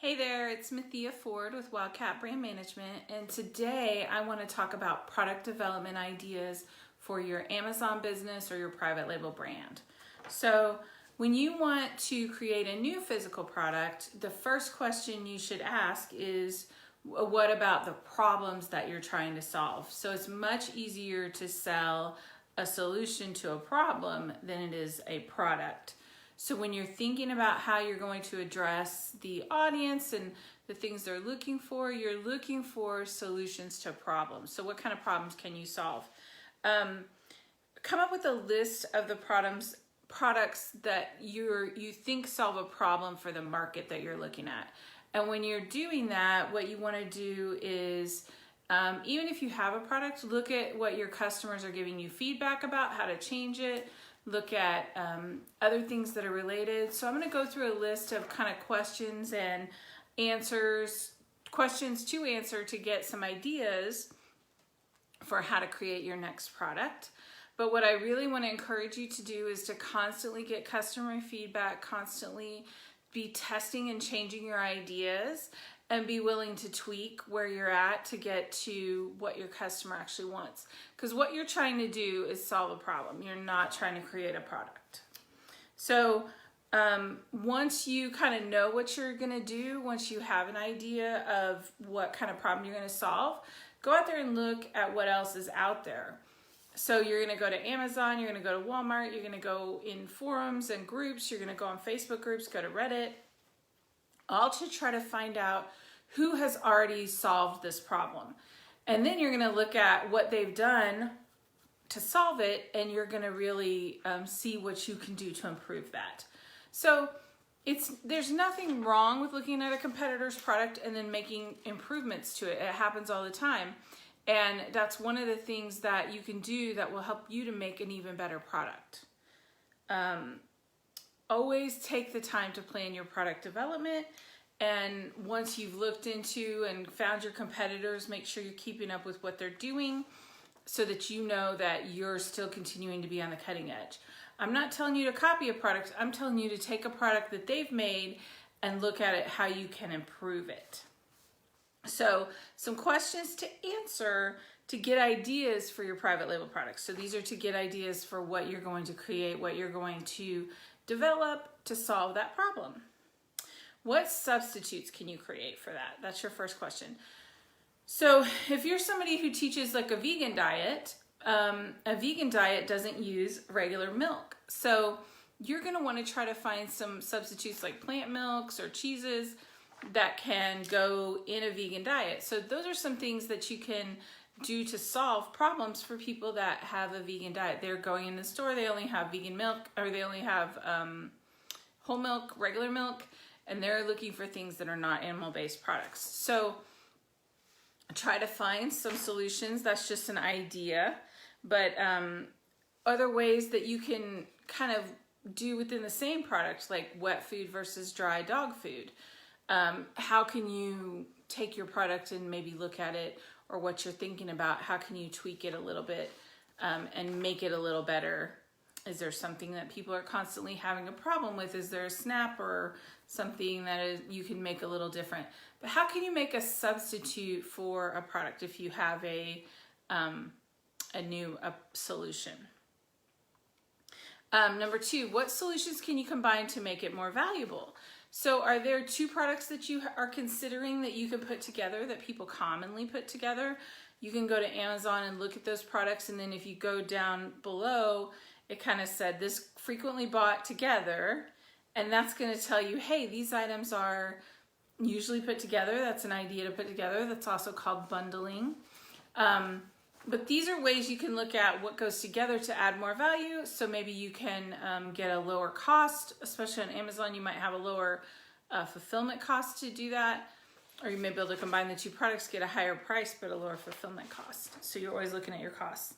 Hey there, it's Mathia Ford with Wildcat Brand Management, and today I want to talk about product development ideas for your Amazon business or your private label brand. So when you want to create a new physical product, the first question you should ask is, what about the problems that you're trying to solve? So it's much easier to sell a solution to a problem than it is a product. So when you're thinking about how you're going to address the audience and the things they're looking for, you're looking for solutions to problems. So what kind of problems can you solve? Come up with a list of the products that you think solve a problem for the market that you're looking at. And when you're doing that, what you want to do is, even if you have a product, look at what your customers are giving you feedback about, how to change it. Look at other things that are related. So I'm going to go through a list of kind of questions and answers, questions to answer to get some ideas for how to create your next product. But what I really want to encourage you to do is to constantly get customer feedback, constantly be testing and changing your ideas, and be willing to tweak where you're at to get to what your customer actually wants. Because what you're trying to do is solve a problem. You're not trying to create a product. So once you kind of know what you're gonna do, once you have an idea of what kind of problem you're gonna solve, go out there and look at what else is out there. So you're gonna go to Amazon, you're gonna go to Walmart, you're gonna go in forums and groups, you're gonna go on Facebook groups, go to Reddit, all to try to find out who has already solved this problem. And then you're gonna look at what they've done to solve it, and you're gonna really see what you can do to improve that. So there's nothing wrong with looking at a competitor's product and then making improvements to it. It happens all the time. And that's one of the things that you can do that will help you to make an even better product. Always take the time to plan your product development. And once you've looked into and found your competitors, make sure you're keeping up with what they're doing so that you know that you're still continuing to be on the cutting edge. I'm not telling you to copy a product. I'm telling you to take a product that they've made and look at it, how you can improve it. So some questions to answer to get ideas for your private label products. So these are to get ideas for what you're going to create, what you're going to develop to solve that problem. What substitutes can you create for that? That's your first question. So if you're somebody who teaches like a vegan diet doesn't use regular milk. So you're gonna wanna try to find some substitutes like plant milks or cheeses that can go in a vegan diet. So those are some things that you can do to solve problems for people that have a vegan diet. They're going in the store, they only have vegan milk, or they only have whole milk, regular milk, and they're looking for things that are not animal-based products. So try to find some solutions. That's just an idea. But other ways that you can kind of do within the same product, like wet food versus dry dog food. How can you take your product and maybe look at it, or what you're thinking about, how can you tweak it a little bit and make it a little better? Is there something that people are constantly having a problem with? Is there a snap or something that you can make a little different? But how can you make a substitute for a product if you have a new solution? Number two, what solutions can you combine to make it more valuable? So are there two products that you are considering that you can put together that people commonly put together? You can go to Amazon and look at those products, and then if you go down below, it kind of said this frequently bought together, and that's going to tell you, hey, these items are usually put together. That's an idea to put together. That's also called bundling. But these are ways you can look at what goes together to add more value. So maybe you can get a lower cost, especially on Amazon. You might have a lower fulfillment cost to do that. Or you may be able to combine the two products, get a higher price, but a lower fulfillment cost. So you're always looking at your costs.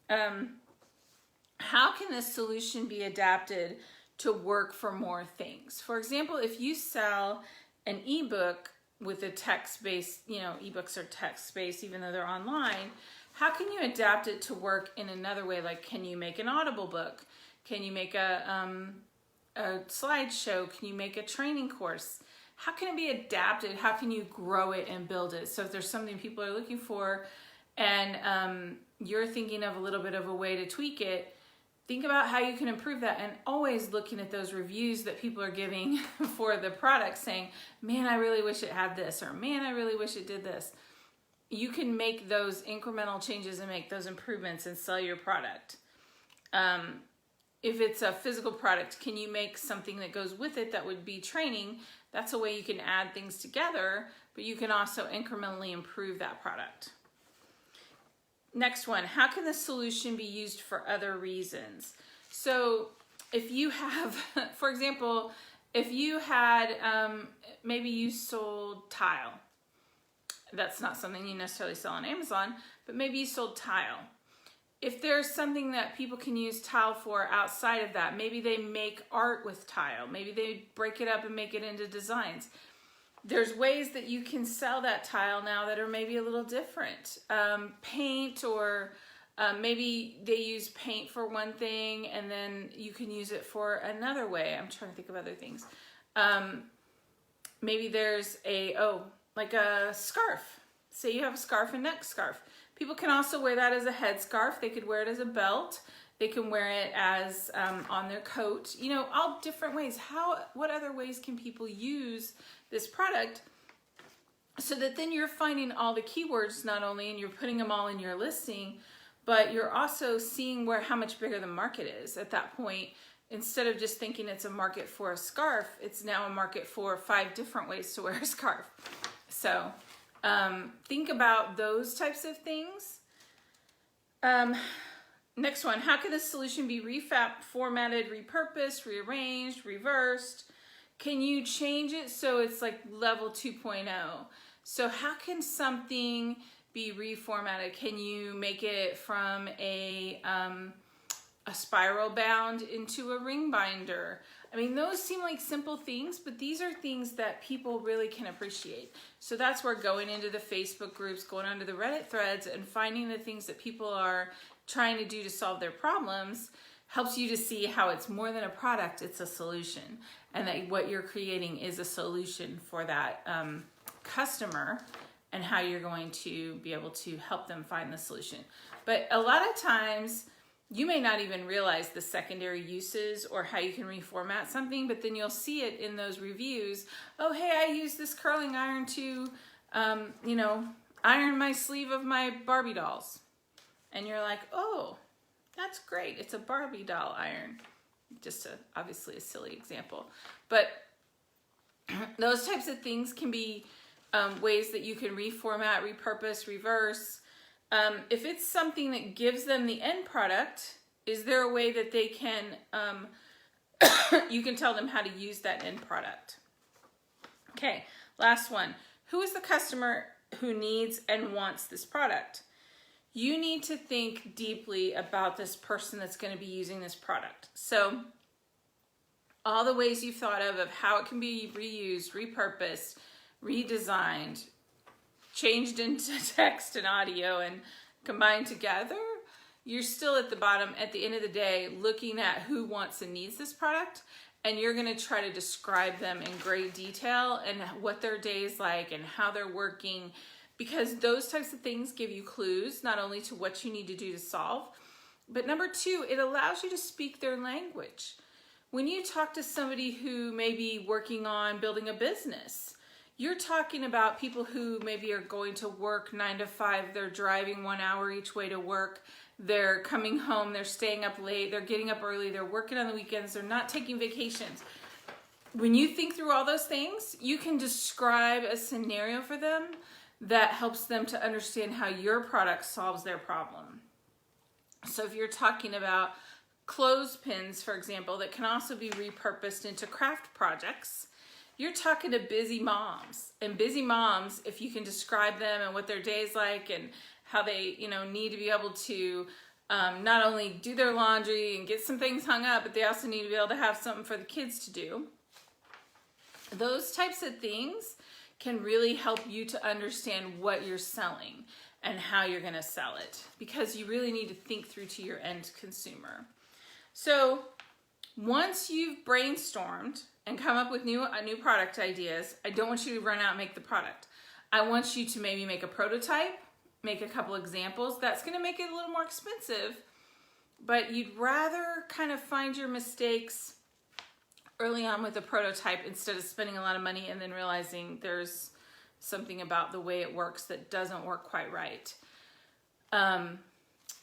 How can this solution be adapted to work for more things? For example, if you sell an ebook with a text-based, ebooks are text-based even though they're online, how can you adapt it to work in another way? Like, can you make an Audible book? Can you make a slideshow? Can you make a training course? how can it be adapted? How can you grow it and build it? So if there's something people are looking for and you're thinking of a little bit of a way to tweak it, think about how you can improve that, and always looking at those reviews that people are giving for the product saying, man, I really wish it had this, or man, I really wish it did this. You can make those incremental changes and make those improvements and sell your product. If it's a physical product, can you make something that goes with it that would be training? That's a way you can add things together, but you can also incrementally improve that product. Next one, how can the solution be used for other reasons? So if you have, for example, if you had, maybe you sold tile. That's not something you necessarily sell on Amazon, but maybe you sold tile. If there's something that people can use tile for outside of that, maybe they make art with tile. Maybe they break it up and make it into designs. There's ways that you can sell that tile now that are maybe a little different. Paint, or maybe they use paint for one thing and then you can use it for another way. I'm trying to think of other things. Maybe there's like a scarf. Say you have a scarf and neck scarf. People can also wear that as a headscarf. They could wear it as a belt. They can wear it as on their coat. You know, all different ways. What other ways can people use this product so that then you're finding all the keywords not only, and you're putting them all in your listing, but you're also seeing how much bigger the market is at that point. Instead of just thinking it's a market for a scarf, it's now a market for 5 different ways to wear a scarf. So think about those types of things. Next one, how can the solution be formatted, repurposed, rearranged, reversed? Can you change it so it's like level 2.0? So how can something be reformatted? Can you make it from a spiral bound into a ring binder? I mean, those seem like simple things, but these are things that people really can appreciate. So that's where going into the Facebook groups, going onto the Reddit threads, and finding the things that people are trying to do to solve their problems helps you to see how it's more than a product, it's a solution. And that what you're creating is a solution for that customer, and how you're going to be able to help them find the solution. But a lot of times, you may not even realize the secondary uses or how you can reformat something, but then you'll see it in those reviews. Oh, hey, I use this curling iron to, iron my sleeve of my Barbie dolls. And you're like, oh, that's great. It's a Barbie doll iron. Just obviously a silly example. But those types of things can be ways that you can reformat, repurpose, reverse. If it's something that gives them the end product, is there a way that they can, you can tell them how to use that end product? Okay, last one. Who is the customer who needs and wants this product? You need to think deeply about this person that's going to be using this product. So all the ways you've thought of how it can be reused, repurposed, redesigned, changed into text and audio and combined together, you're still at the bottom, at the end of the day, looking at who wants and needs this product, and you're going to try to describe them in great detail and what their day is like and how they're working, because those types of things give you clues not only to what you need to do to solve, but number 2, it allows you to speak their language. When you talk to somebody who may be working on building a business, you're talking about people who maybe are going to work 9 to 5, they're driving 1 hour each way to work, they're coming home, they're staying up late, they're getting up early, they're working on the weekends, they're not taking vacations. When you think through all those things, you can describe a scenario for them that helps them to understand how your product solves their problem. So if you're talking about clothespins, for example, that can also be repurposed into craft projects, you're talking to busy moms. And busy moms, if you can describe them and what their day's like and how they, need to be able to not only do their laundry and get some things hung up, but they also need to be able to have something for the kids to do. Those types of things can really help you to understand what you're selling and how you're going to sell it, because you really need to think through to your end consumer. So once you've brainstormed and come up with new product ideas. I don't want you to run out and make the product. I want you to maybe make a prototype, make a couple examples. That's going to make it a little more expensive, but you'd rather kind of find your mistakes early on with a prototype instead of spending a lot of money and then realizing there's something about the way it works that doesn't work quite right.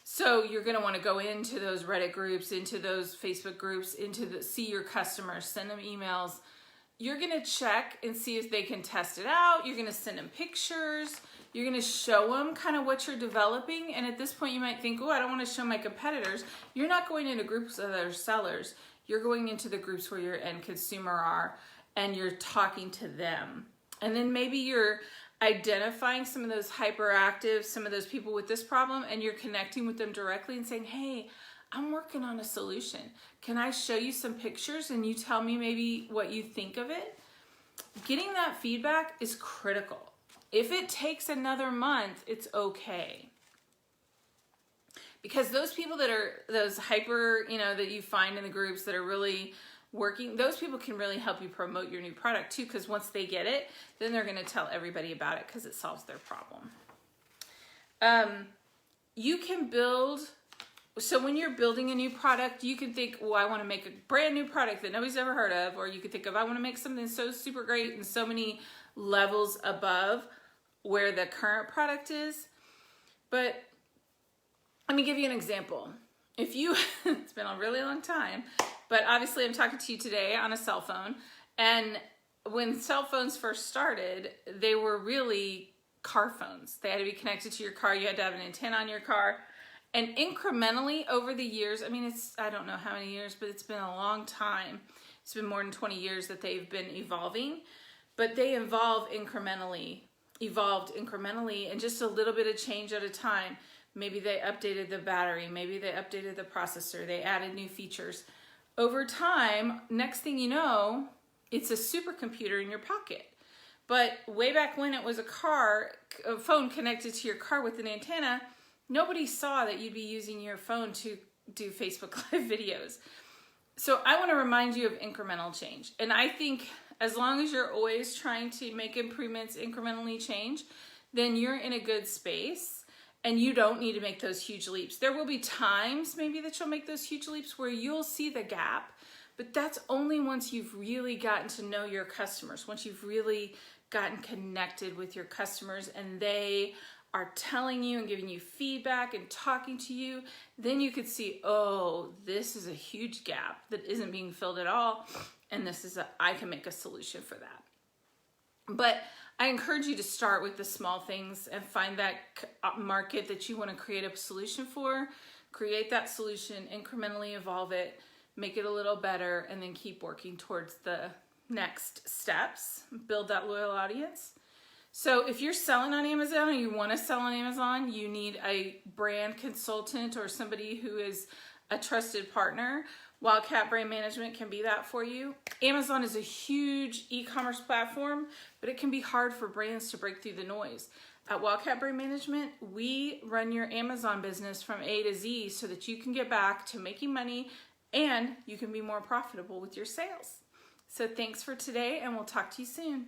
So you're going to want to go into those Reddit groups, into those Facebook groups, see your customers, send them emails. You're going to check and see if they can test it out. You're going to send them pictures. You're going to show them kind of what you're developing. And at this point you might think, oh, I don't want to show my competitors. You're not going into groups of other sellers. You're going into the groups where your end consumer are, and you're talking to them. And then maybe you're identifying some of those hyperactive, some of those people with this problem, and you're connecting with them directly and saying, hey, I'm working on a solution. Can I show you some pictures and you tell me maybe what you think of it? Getting that feedback is critical. If it takes another month, it's okay. Because those people that are, those hyper, that you find in the groups that are really working, those people can really help you promote your new product too, because once they get it, then they're going to tell everybody about it because it solves their problem. You can build, so when you're building a new product, you can think, well, I want to make a brand new product that nobody's ever heard of, or you could think of, I want to make something so super great and so many levels above where the current product is. But let me give you an example. If you, it's been a really long time, but obviously I'm talking to you today on a cell phone. And when cell phones first started, they were really car phones. They had to be connected to your car. You had to have an antenna on your car. And incrementally over the years, I mean, I don't know how many years, but it's been a long time. It's been more than 20 years that they've been evolving, but they evolved incrementally, and just a little bit of change at a time. Maybe they updated the battery, maybe they updated the processor, they added new features. Over time, next thing you know, it's a supercomputer in your pocket. But way back when it was a phone connected to your car with an antenna, nobody saw that you'd be using your phone to do Facebook Live videos. So I want to remind you of incremental change. And I think as long as you're always trying to make improvements, incrementally change, then you're in a good space. And you don't need to make those huge leaps. There will be times maybe that you'll make those huge leaps where you'll see the gap, but that's only once you've really gotten to know your customers, once you've really gotten connected with your customers and they are telling you and giving you feedback and talking to you, then you could see, oh, this is a huge gap that isn't being filled at all, and I can make a solution for that. But I encourage you to start with the small things and find that market that you want to create a solution for. Create that solution, incrementally evolve it, make it a little better, and then keep working towards the next steps. Build that loyal audience. So if you're selling on Amazon or you want to sell on Amazon, you need a brand consultant or somebody who is a trusted partner. Wildcat Brand Management can be that for you. Amazon is a huge e-commerce platform, but it can be hard for brands to break through the noise. At Wildcat Brand Management, we run your Amazon business from A to Z so that you can get back to making money and you can be more profitable with your sales. So thanks for today, and we'll talk to you soon.